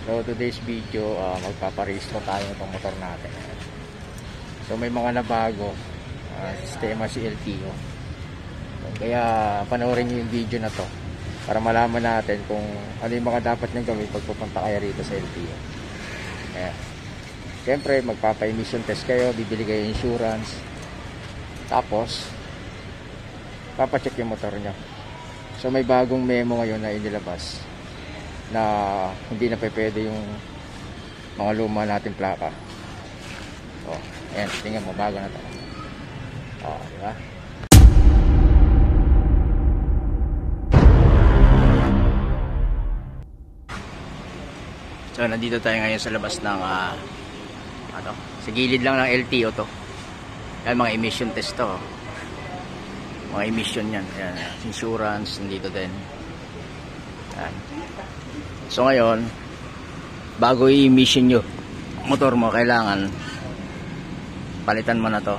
So today's video, magpaparehistro tayo ng motor natin. So may mga nabago sistema si LTO. So, kaya panoorin nyo yung video na to para malaman natin kung ano yung mga dapat nyo gawin pag pupunta kayo rito sa LTO. Ayan. Siyempre magpapa-emission test kayo, bibili kayo insurance, tapos papacheck yung motor nyo. So may bagong memo ngayon na inilabas na hindi na pwede yung mga luma nating plaka. Oh, ayan, tingnan mo, bago na to. Oh, diba? So nandito tayo ngayon sa labas ng sa gilid lang ng LTO to. Ayan, mga emission test to. Mga emission yan. Ayan, insurance nandito din. Ayan. So ngayon, bago i-emission nyo motor mo, kailangan palitan mo na to.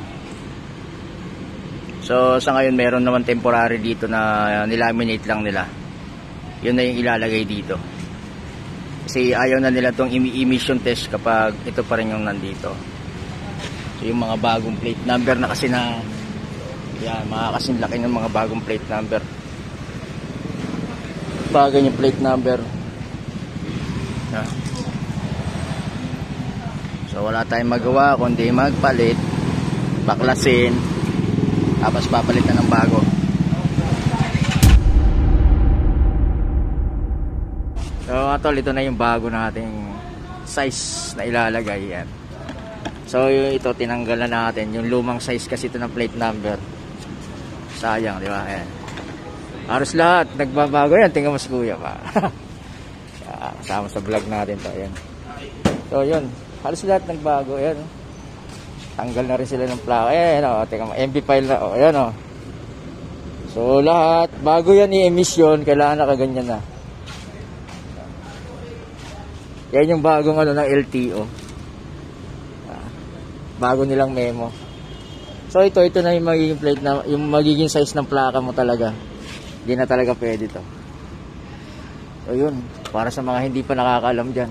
So sa ngayon meron naman temporary dito na nilaminate lang nila. Yun na yung ilalagay dito. Kasi ayaw na nila tong emission test kapag ito pa rin yung nandito. So yung mga bagong plate number na kasi na yan, mga kasing laki ng mga bagong plate number. Bagay yung plate number. Yeah. So wala tayong magawa kundi magpalit, baklasin, tapos papalitan ng bago. So atol, ito na yung bago nating size na ilalagay. Yan. So ito tinanggal na natin yung lumang size kasi ito ng plate number. Sayang, di ba? Ayan. Halos lahat nagbabago yan. Tingnan mo si kuya pa. Kasama sa vlog natin to. Ayan. So yun, halos lahat nagbago. Ayan. Tanggal na rin sila ng plaka. Ayan, tingnan mo, MB file na. Ayan, so lahat bago yan i-emission, kailangan nakaganyan na. Yan yung bagong ng LTO. Bago nilang memo. So ito na yung magiging plate na, yung magiging size ng plaka mo talaga. Hindi na talaga pwede to. So yun, para sa mga hindi pa nakakaalam dyan.